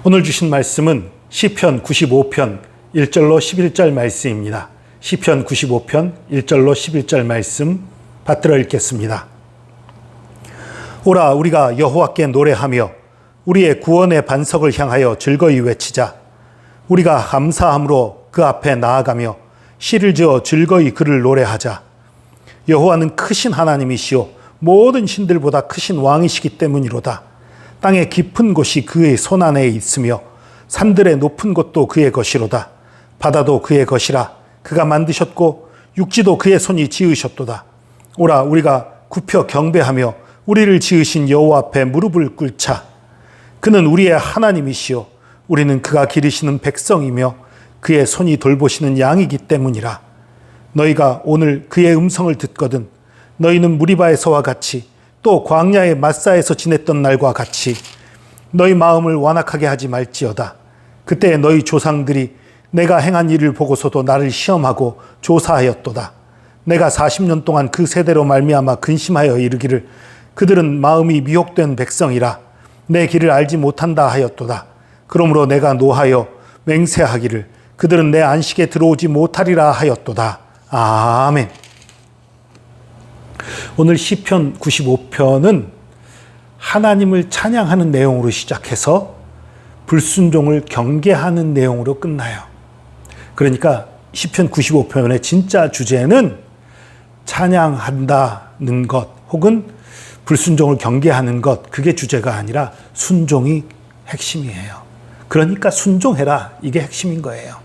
오늘 주신 말씀은 시편 95편 1절로 11절 말씀입니다. 시편 95편 1절로 11절 말씀 받들어 읽겠습니다. 오라 우리가 여호와께 노래하며 우리의 구원의 반석을 향하여 즐거이 외치자. 우리가 감사함으로 그 앞에 나아가며 시를 지어 즐거이 그를 노래하자. 여호와는 크신 하나님이시오 모든 신들보다 크신 왕이시기 때문이로다. 땅의 깊은 곳이 그의 손안에 있으며 산들의 높은 곳도 그의 것이로다. 바다도 그의 것이라. 그가 만드셨고 육지도 그의 손이 지으셨도다. 오라 우리가 굽혀 경배하며 우리를 지으신 여호와 앞에 무릎을 꿇자. 그는 우리의 하나님이시오 우리는 그가 기르시는 백성이며 그의 손이 돌보시는 양이기 때문이라. 너희가 오늘 그의 음성을 듣거든 너희는 무리바에서와 같이 또 광야의 마사에서 지냈던 날과 같이 너희 마음을 완악하게 하지 말지어다. 그때 너희 조상들이 내가 행한 일을 보고서도 나를 시험하고 조사하였도다. 내가 40년 동안 그 세대로 말미암아 근심하여 이르기를 그들은 마음이 미혹된 백성이라 내 길을 알지 못한다 하였도다. 그러므로 내가 노하여 맹세하기를 그들은 내 안식에 들어오지 못하리라 하였도다. 아멘. 오늘 시편 95편은 하나님을 찬양하는 내용으로 시작해서 불순종을 경계하는 내용으로 끝나요. 그러니까 시편 95편의 진짜 주제는 찬양한다는 것 혹은 불순종을 경계하는 것, 그게 주제가 아니라 순종이 핵심이에요. 그러니까 순종해라, 이게 핵심인 거예요.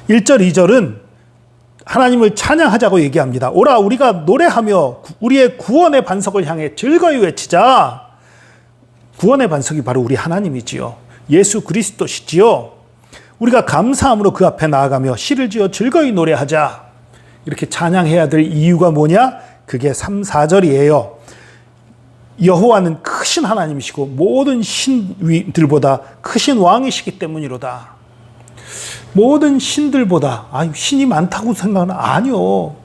1절, 2절은 하나님을 찬양하자고 얘기합니다. 오라 우리가 노래하며 우리의 구원의 반석을 향해 즐거이 외치자. 구원의 반석이 바로 우리 하나님이지요. 예수 그리스도시지요. 우리가 감사함으로 그 앞에 나아가며 시를 지어 즐거이 노래하자. 이렇게 찬양해야 될 이유가 뭐냐? 그게 3, 4절이에요. 여호와는 크신 하나님이시고 모든 신들보다 크신 왕이시기 때문이로다. 모든 신들보다 신이 많다고 생각하는 아니요.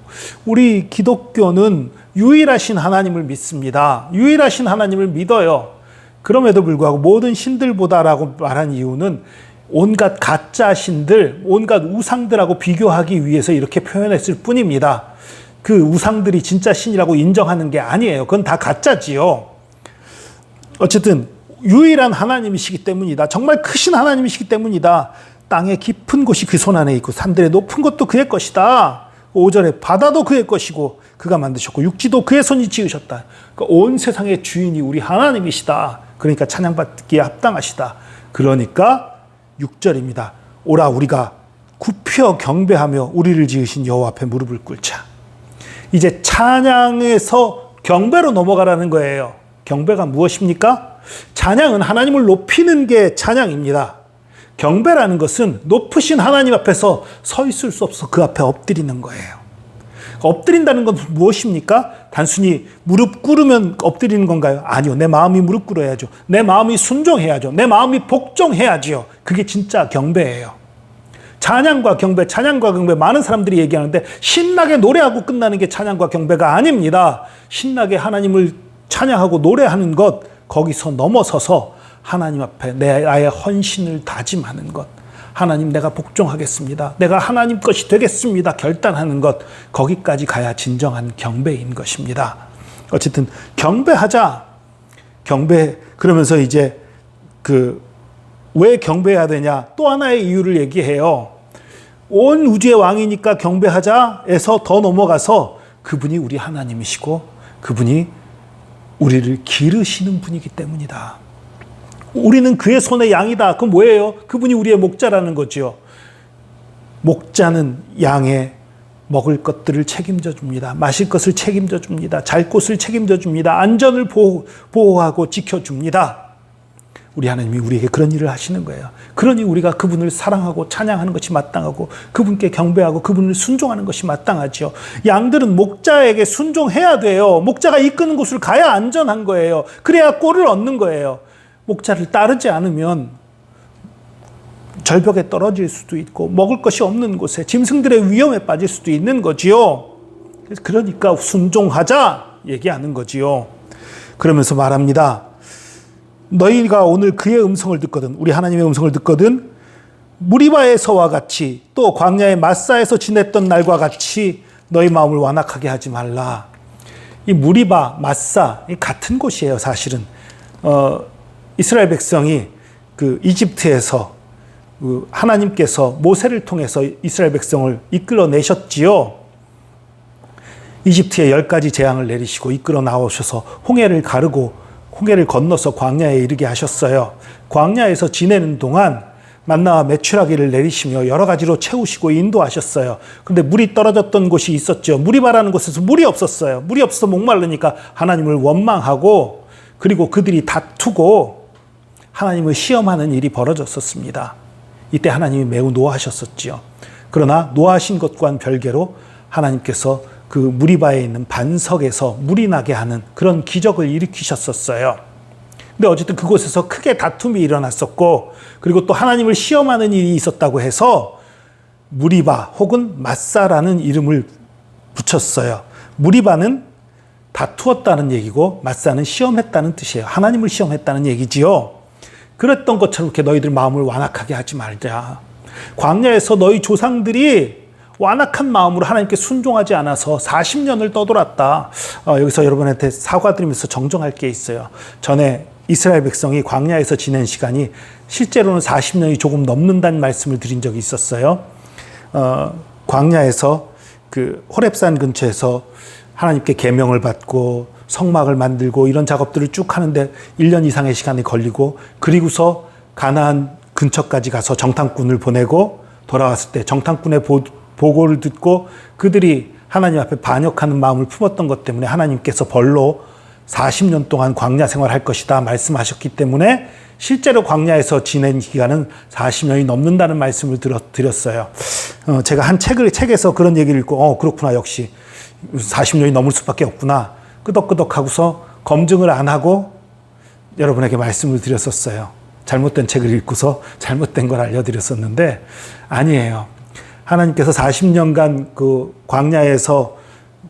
우리 기독교는 유일하신 하나님을 믿습니다. 유일하신 하나님을 믿어요. 그럼에도 불구하고 모든 신들보다라고 말한 이유는 온갖 가짜 신들, 온갖 우상들하고 비교하기 위해서 이렇게 표현했을 뿐입니다. 그 우상들이 진짜 신이라고 인정하는 게 아니에요. 그건 다 가짜지요. 어쨌든 유일한 하나님이시기 때문이다. 정말 크신 하나님이시기 때문이다. 땅의 깊은 곳이 그 손 안에 있고 산들의 높은 것도 그의 것이다. 5절에 바다도 그의 것이고 그가 만드셨고 육지도 그의 손이 지으셨다. 그러니까 온 세상의 주인이 우리 하나님이시다. 그러니까 찬양받기에 합당하시다. 그러니까 6절입니다. 오라 우리가 굽혀 경배하며 우리를 지으신 여호와 앞에 무릎을 꿇자. 이제 찬양에서 경배로 넘어가라는 거예요. 경배가 무엇입니까? 찬양은 하나님을 높이는 게 찬양입니다. 경배라는 것은 높으신 하나님 앞에서 서 있을 수 없어 그 앞에 엎드리는 거예요. 엎드린다는 건 무엇입니까? 단순히 무릎 꿇으면 엎드리는 건가요? 아니요. 내 마음이 무릎 꿇어야죠. 내 마음이 순종해야죠. 내 마음이 복종해야죠. 그게 진짜 경배예요. 찬양과 경배 많은 사람들이 얘기하는데 신나게 노래하고 끝나는 게 찬양과 경배가 아닙니다. 신나게 하나님을 찬양하고 노래하는 것, 거기서 넘어서서 하나님 앞에 나의 헌신을 다짐하는 것, 하나님 내가 복종하겠습니다, 내가 하나님 것이 되겠습니다 결단하는 것, 거기까지 가야 진정한 경배인 것입니다. 어쨌든 경배하자. 경배 그러면서 이제 왜 경배해야 되냐, 또 하나의 이유를 얘기해요. 온 우주의 왕이니까 경배하자에서 더 넘어가서 그분이 우리 하나님이시고 그분이 우리를 기르시는 분이기 때문이다. 우리는 그의 손의 양이다. 그건 뭐예요? 그분이 우리의 목자라는 거죠. 목자는 양의 먹을 것들을 책임져 줍니다. 마실 것을 책임져 줍니다. 잘 곳을 책임져 줍니다. 안전을 보호하고 지켜줍니다. 우리 하나님이 우리에게 그런 일을 하시는 거예요. 그러니 우리가 그분을 사랑하고 찬양하는 것이 마땅하고 그분께 경배하고 그분을 순종하는 것이 마땅하죠. 양들은 목자에게 순종해야 돼요. 목자가 이끄는 곳을 가야 안전한 거예요. 그래야 꼴을 얻는 거예요. 목자를 따르지 않으면 절벽에 떨어질 수도 있고 먹을 것이 없는 곳에 짐승들의 위험에 빠질 수도 있는 거지요. 그러니까 순종하자 얘기하는 거지요. 그러면서 말합니다. 너희가 오늘 그의 음성을 듣거든, 우리 하나님의 음성을 듣거든 무리바에서와 같이 또 광야의 마사에서 지냈던 날과 같이 너희 마음을 완악하게 하지 말라. 이 무리바, 마사 같은 곳이에요. 사실은 이스라엘 백성이 그 이집트에서 하나님께서 모세를 통해서 이스라엘 백성을 이끌어내셨지요. 이집트에 10가지 재앙을 내리시고 이끌어 나오셔서 홍해를 가르고 홍해를 건너서 광야에 이르게 하셨어요. 광야에서 지내는 동안 만나와 메추라기를 내리시며 여러 가지로 채우시고 인도하셨어요. 그런데 물이 떨어졌던 곳이 있었죠. 무리바라는 곳에서 물이 없었어요. 물이 없어서 목마르니까 하나님을 원망하고 그리고 그들이 다투고 하나님을 시험하는 일이 벌어졌었습니다. 이때 하나님이 매우 노하셨었지요. 그러나 노하신 것과는 별개로 하나님께서 그 무리바에 있는 반석에서 물이 나게 하는 그런 기적을 일으키셨었어요. 근데 어쨌든 그곳에서 크게 다툼이 일어났었고 그리고 또 하나님을 시험하는 일이 있었다고 해서 무리바 혹은 마사라는 이름을 붙였어요. 무리바는 다투었다는 얘기고 마사는 시험했다는 뜻이에요. 하나님을 시험했다는 얘기지요. 그랬던 것처럼 이렇게 너희들 마음을 완악하게 하지 말자. 광야에서 너희 조상들이 완악한 마음으로 하나님께 순종하지 않아서 40년을 떠돌았다. 여기서 여러분한테 사과드리면서 정정할 게 있어요. 전에 이스라엘 백성이 광야에서 지낸 시간이 실제로는 40년이 조금 넘는다는 말씀을 드린 적이 있었어요. 광야에서 그 호렙산 근처에서 하나님께 계명을 받고 성막을 만들고 이런 작업들을 쭉 하는데 1년 이상의 시간이 걸리고 그리고서 가나안 근처까지 가서 정탐꾼을 보내고 돌아왔을 때 정탐꾼의 보고를 듣고 그들이 하나님 앞에 반역하는 마음을 품었던 것 때문에 하나님께서 벌로 40년 동안 광야 생활할 것이다 말씀하셨기 때문에 실제로 광야에서 지낸 기간은 40년이 넘는다는 말씀을 드렸어요. 제가 한 책에서 그런 얘기를 읽고 그렇구나, 역시 40년이 넘을 수밖에 없구나 끄덕끄덕 하고서 검증을 안 하고 여러분에게 말씀을 드렸었어요. 잘못된 책을 읽고서 잘못된 걸 알려드렸었는데 아니에요. 하나님께서 40년간 그 광야에서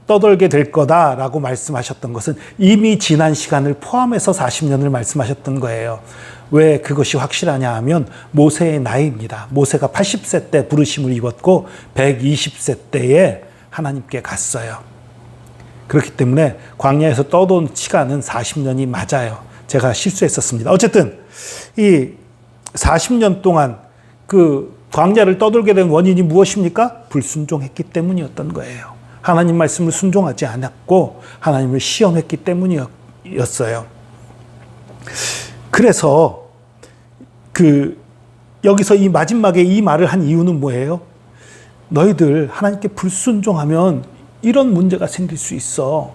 떠돌게 될 거다라고 말씀하셨던 것은 이미 지난 시간을 포함해서 40년을 말씀하셨던 거예요. 왜 그것이 확실하냐 하면 모세의 나이입니다. 모세가 80세 때 부르심을 입었고 120세 때에 하나님께 갔어요. 그렇기 때문에 광야에서 떠돈 시간은 40년이 맞아요. 제가 실수했었습니다. 어쨌든 이 40년 동안 그 광야를 떠돌게 된 원인이 무엇입니까? 불순종했기 때문이었던 거예요. 하나님 말씀을 순종하지 않았고 하나님을 시험했기 때문이었어요. 그래서 여기서 이 마지막에 이 말을 한 이유는 뭐예요? 너희들 하나님께 불순종하면 이런 문제가 생길 수 있어.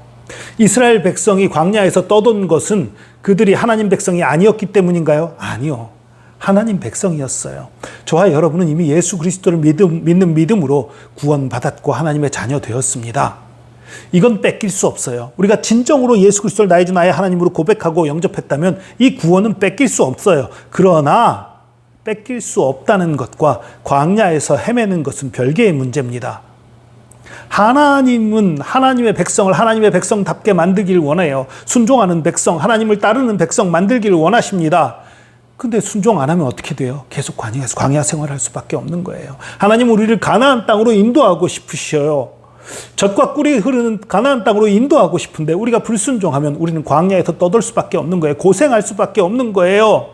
이스라엘 백성이 광야에서 떠돈 것은 그들이 하나님 백성이 아니었기 때문인가요? 아니요. 하나님 백성이었어요. 저와 여러분은 이미 예수 그리스도를 믿는 믿음으로 구원받았고 하나님의 자녀 되었습니다. 이건 뺏길 수 없어요. 우리가 진정으로 예수 그리스도를 나의 주 나의 하나님으로 고백하고 영접했다면 이 구원은 뺏길 수 없어요. 그러나 뺏길 수 없다는 것과 광야에서 헤매는 것은 별개의 문제입니다. 하나님은 하나님의 백성을 하나님의 백성답게 만들기를 원해요. 순종하는 백성, 하나님을 따르는 백성 만들기를 원하십니다. 근데 순종 안 하면 어떻게 돼요? 계속 광야 생활할 수밖에 없는 거예요. 하나님은 우리를 가나안 땅으로 인도하고 싶으셔요. 젖과 꿀이 흐르는 가나안 땅으로 인도하고 싶은데 우리가 불순종하면 우리는 광야에서 떠돌 수밖에 없는 거예요. 고생할 수밖에 없는 거예요.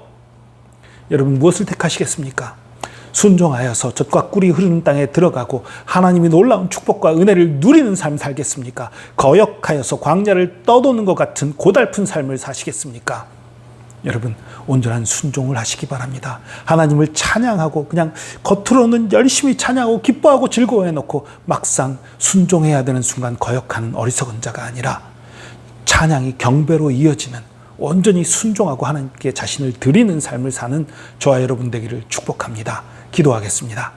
여러분 무엇을 택하시겠습니까? 순종하여서 젖과 꿀이 흐르는 땅에 들어가고 하나님이 놀라운 축복과 은혜를 누리는 삶 살겠습니까? 거역하여서 광야를 떠도는 것 같은 고달픈 삶을 사시겠습니까? 여러분 온전한 순종을 하시기 바랍니다. 하나님을 찬양하고 그냥 겉으로는 열심히 찬양하고 기뻐하고 즐거워해놓고 막상 순종해야 되는 순간 거역하는 어리석은 자가 아니라 찬양이 경배로 이어지는 온전히 순종하고 하나님께 자신을 드리는 삶을 사는 저와 여러분 되기를 축복합니다. 기도하겠습니다.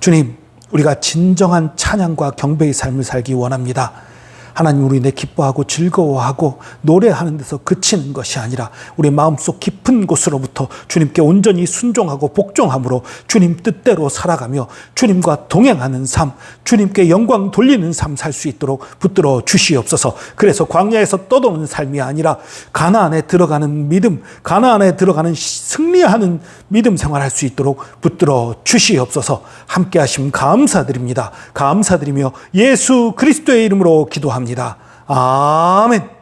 주님, 우리가 진정한 찬양과 경배의 삶을 살기 원합니다. 하나님으로 인해 기뻐하고 즐거워하고 노래하는 데서 그치는 것이 아니라 우리 마음속 깊은 곳으로부터 주님께 온전히 순종하고 복종함으로 주님 뜻대로 살아가며 주님과 동행하는 삶, 주님께 영광 돌리는 삶 살 수 있도록 붙들어 주시옵소서. 그래서 광야에서 떠도는 삶이 아니라 가나안에 들어가는 믿음, 가나안에 들어가는 승리하는 믿음 생활할 수 있도록 붙들어 주시옵소서. 함께 하심 감사드립니다. 감사드리며 예수 그리스도의 이름으로 기도합니다. 아멘.